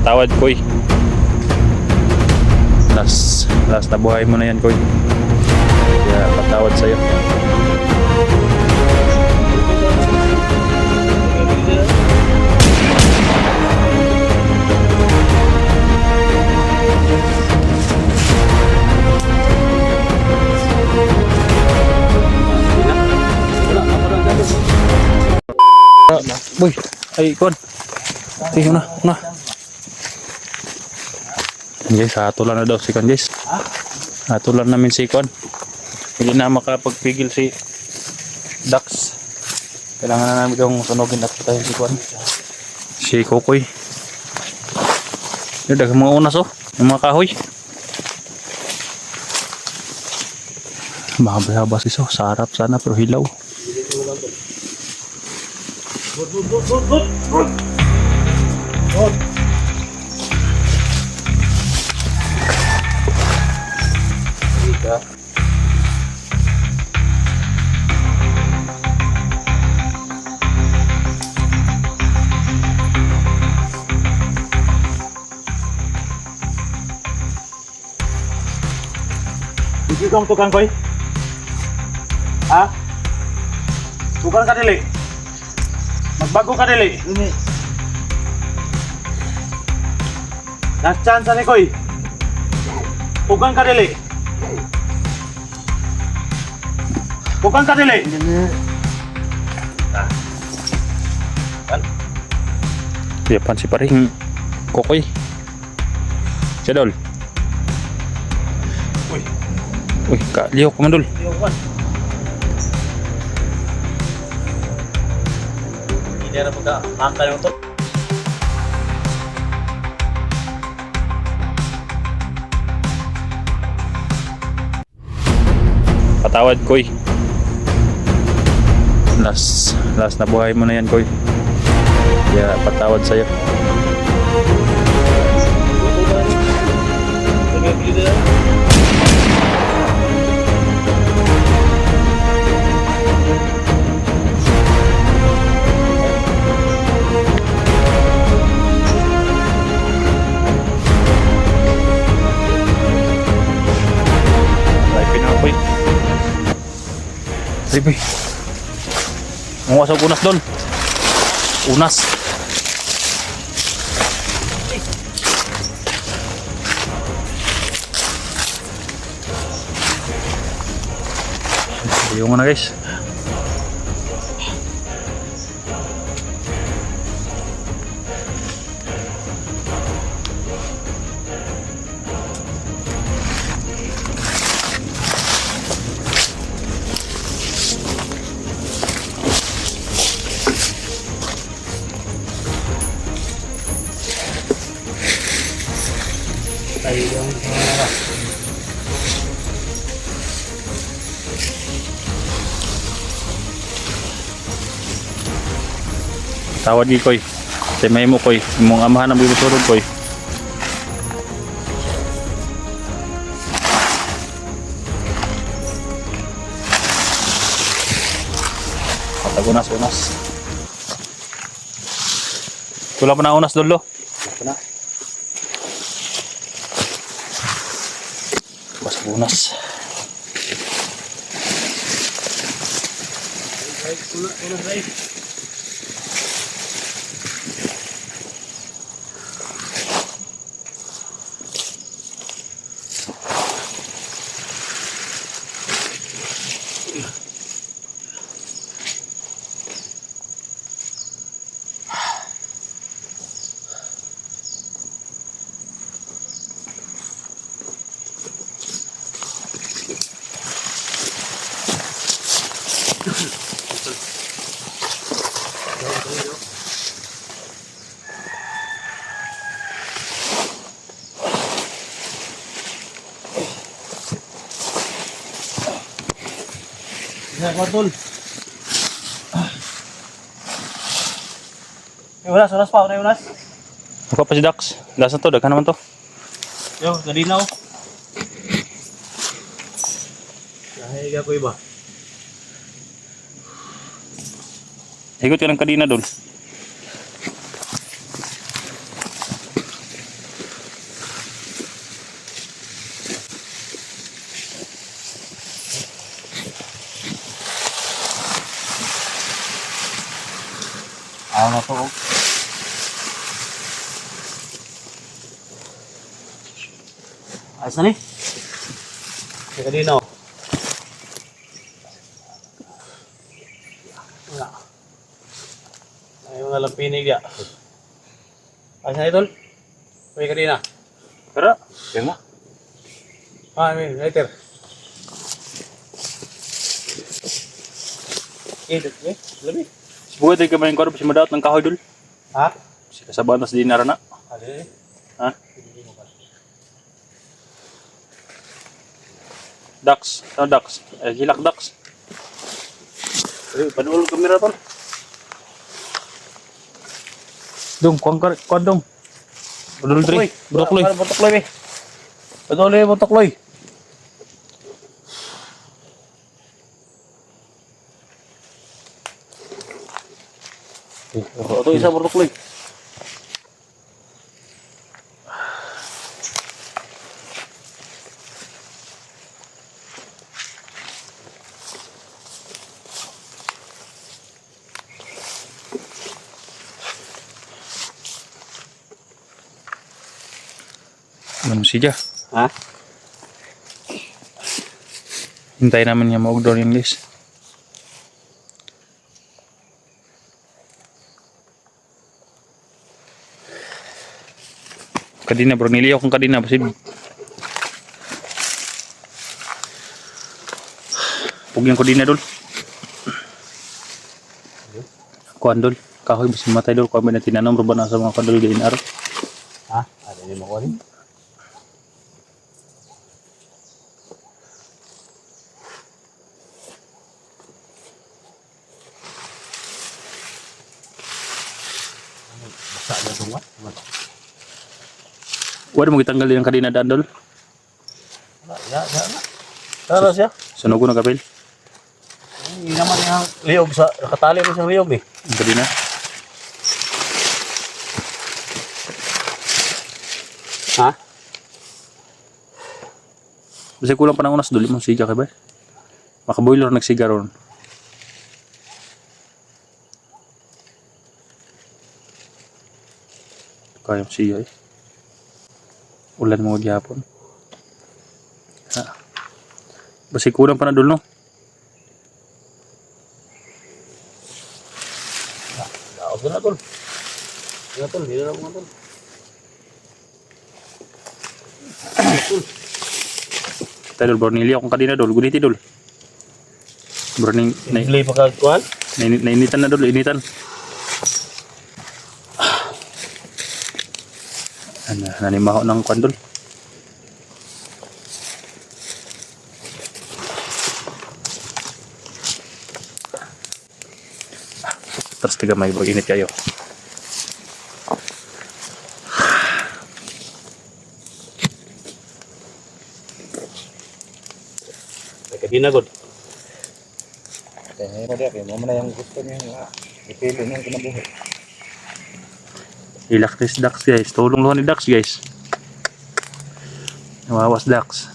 Patawad, Koy. Last na buhay mo na yan, Koy. Kaya patawad sa'yo. Boy, ay kon. Sige na. Guys, hatulan na daw si Kon, guys. Hatulan namin si Kon. Hindi na makapagpigil si Dax. Kailangan na namin itong sunogin at patayin si Kon. Si Kokoy. Yung dagang mga unas, oh. Yung mga kahoy. Mahaba-haba sis, oh. Sarap sana pero hilaw. Hindi ka tukang koy? Ha? Tukang ka dili? Magbago ka dili? Ini. Last chance ni koy. Tukang ka dili? Tukang ka dili? Yapan si paring Kokoy. Jadol. Uy, kaliw ko man dul. Hindi na magka-angka yung to. Patawad, Koy. Last na buhay mo na yan, Koy. Kaya patawad sa'yo. Sige, boy. Mawasag unas doon. Unas. Yung na guys. Tawad di Koy. Timay mo Koy. Mong amahan ang bibisurod Koy. Unas. Wala pa na unas dolo. Wala. Bas unas. Unas. Tol. Unas pa, unas. Ako pa si Dax. Lasan to, daghan naman to. Yo, galinaw. Kahiga ko iba. Higot ka ng kadina dol. Tao na to. Oh. Ayos na ni. Teka din oh. Wala. Ay mga lampinig ya. Ayos na idol. Uy ka din na. Tara, yan nga. May later. Labi. Sibuhay tayo kamay yung karo, kasi madaot ng kahoy dul. Ha? Kasi kasabaan tas di narana. Ade. Ha? Ducks. Ano ducks? Hilak ducks. Panuol kamera tol. Dong, kuwan dong. Budol dri. Budokloy. Budokloy be. Budokloy. Ito isa budokloy. Ano siya? Ha? Hintay naman niya ma-outdoor yung list. Kadina bro, niliyaw kong kadina. Kasi pugyan ko din na dul. Kuan dul. Kahoy basi matay dul. Kuan ba na tinanong ruba na sa mga kadul gain araw. Ha? Ada ni mo ko ni. Basa na dong wa. Wala mo gitanggal yung kadina daan dul. Ya. Tara siya. Sunog ko na kapil. Hindi naman yung liyog sa nakatali mo sa liyog eh. Ang kadina. Ha? Kasi kulang pa ng unas dul. Mong siga kay ba? Makaboiler nagsiga ron. Kaya siya eh. Ulan mo gyapon. Ha. Basi kulang pa na dul no. Daog na tol. Ya tol, dili na mo tol. Kita dul Bornilio kung kadina dul. Guniti dul. Burning Play pa ka kuan? nainitan na dul. Initan. Ano, nanimaho ng kwan dul. Terus tiga may init kayo. Teka di na god. Kaya mo dia, kaya mo na yung gusto niya. Ipili niya kinabuhi. Ilaktis ducks guys. Tulong luhan ni ducks guys. Nawawas ducks.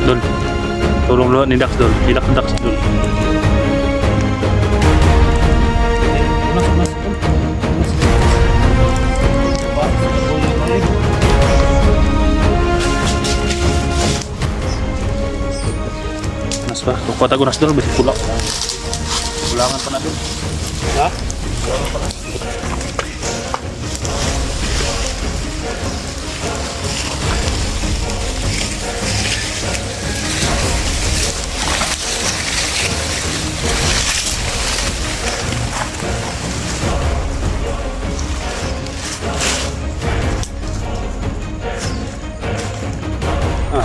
Dul. Tulong luhan ni ducks dul. Ilak ducks dul. Mas ba? Kukuha ko nas dul. Bisa pulak. Pulangan pa na dul. Ha?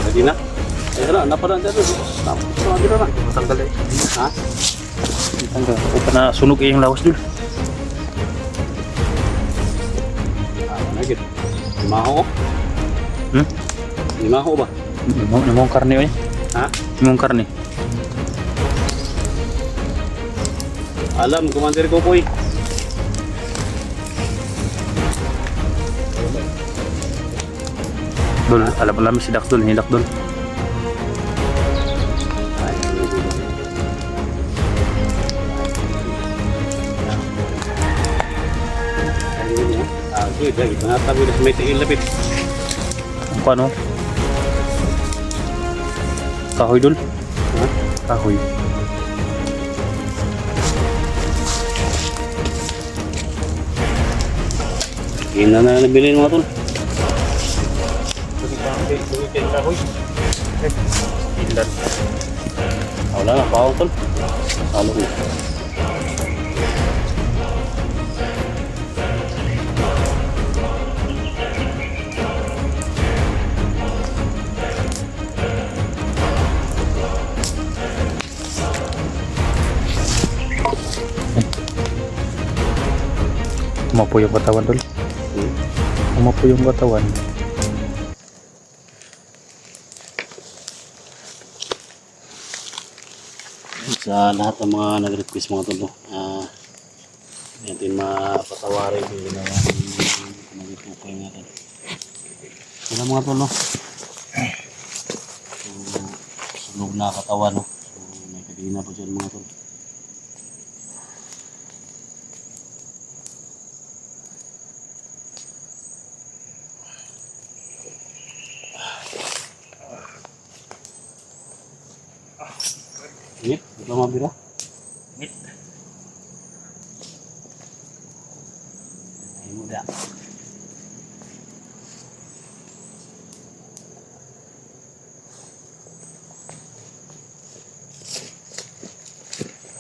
Lagi na. Ayun na, napadaan dito. Napadaan dito na. Tanggal eh. Ha? Tanggal. O pa na sunog eh yung lawas dul. Lagi. Limaho ko. Hmm? Limaho ba? Namong karne eh. Ha? Namong karne. Alam, Commander Kukoy. Dol, alam si Dax dol, hilak dol. Good, lagi panatabi na sa may tingin lapit. Ang ano? Kahoy dol. Ha? Kahoy. Ina na nabili mga tol. Ilan. Wala na, pao tol. Salo ko. Umapo yung katawan dol. Umapo yung katawan. Sa lahat ng mga nag-request mga tol, natin mapatawarin yung ginawa ng kumagitukoy nga tol. Sila mga tol, no? So, sunog na katawan, no? So, may kadina pa dyan mga tol. Init, ito mabira. Init. Ay muda.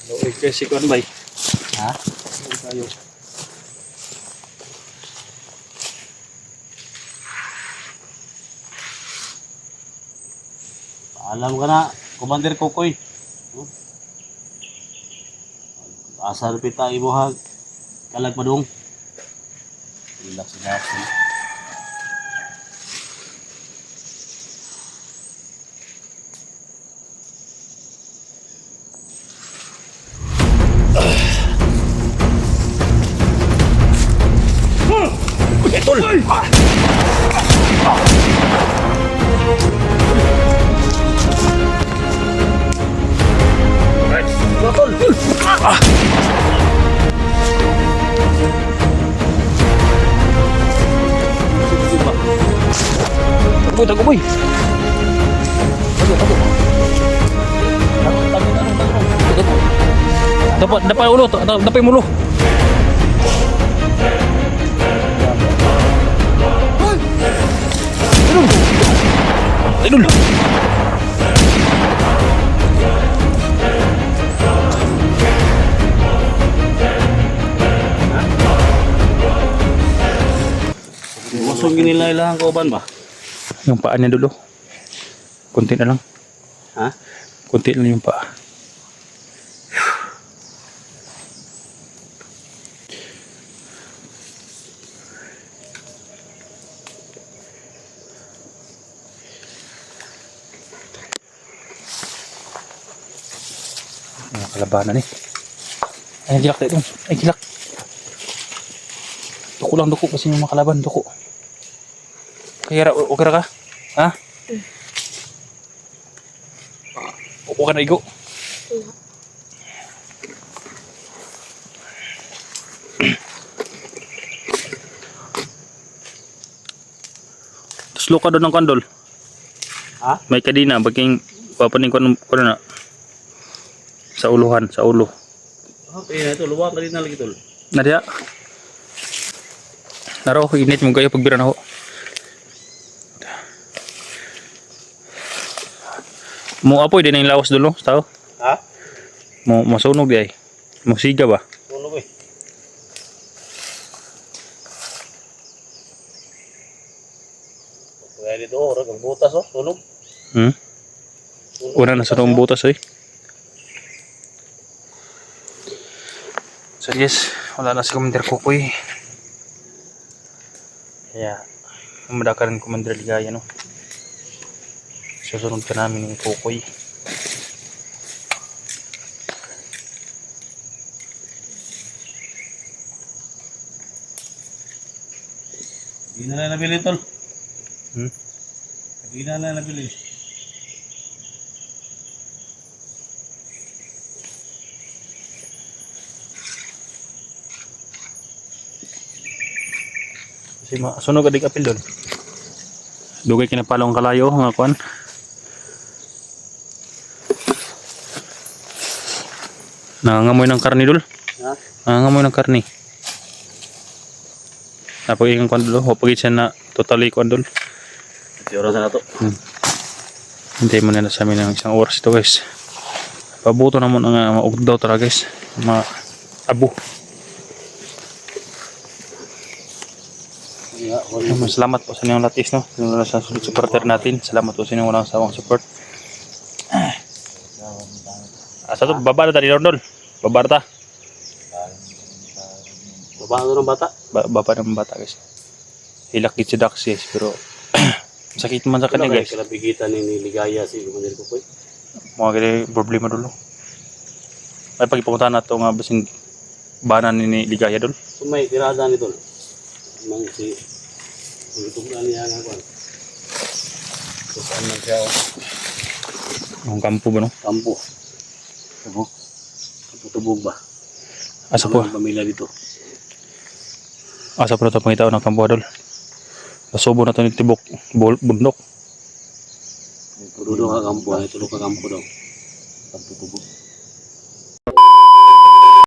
Loy kasi kon bay. Ha? Tayo. Alam ka na, Commander Kukoy. Asar pita imo ha kalag padung. Relax relax. Tol. Tago boy. Dapat ulo, dapat mulo. Idul. Wasong ginila ilang kauban ba? Yung paa niya dulo. Kunti na lang. Ha? Kunti lang yung paa. Mga kalabanan eh. Ay, gilak tayo dun. Ay, gilak. Duko lang, duko. Kasi yung mga kalaban, duko. Kaya, okay ra ka? Ha? Upo ka na, Igo. Slow ka doon ng kandol. Ha? May kadina, baging papaning ko na. Sa uluhan, sa ulo. Okay na ito, luwag ka rin na lagi tol. Nadia. Naro, init mo kayo pagbira na ho. Mo apoy din yung lawas dulo, tao. Ha? Mo masunog di ay. Mo siga ba? Tulog eh. Kaya dito, orang ang butas oh, tulog. Una na sa noong butas eh. So yes, wala na si Commander Kukoy. Kaya, umada ka rin Commander Ligaya no. Susunod ka namin yung Kukoy. Hindi na lang nabili tol. Hmm? Hindi na lang nabili. Kasi masunog adig apil doon. Dugay kinapalong kalayo nga kuan. Nangangamoy ng karni dul. Ha? Nangangamoy ng karni. Napag ingang kuan dul. Hopagit siya na totally kuan dul. Ito oras na to. Hintay mo na sa amin ng isang oras ito guys. Pabuto na mo nga maugd daw tara guys. Abo. Yeah, wala. Salamat po sa inyong latis no. Yung sa supporter natin. Salamat po sa inyong walang sawang support. Asa to baba na tadi dol. Baba na ta. Baba ng bata. Baba ng bata guys. Hilak gid si Dax guys pero sakit man sa kanya guys. Kalabigitan ni Ligaya si Commander Kukoy. Mga kaya problema dolo. Ay pagipunta na to nga basin banan ni Ligaya dol. So may tirada nito. Mang si itong niya nga kuan. So saan man siya? Ang kampo ba no? Kampo. Tubog. Tubog ba? Asa po? Ang pamilya dito. Asa po na ito pangitaw ng kampo dol. Nasubo na ito ni Tibok bundok. Puro ka kampo, ay tulo ka kampo daw. Kampo tubog.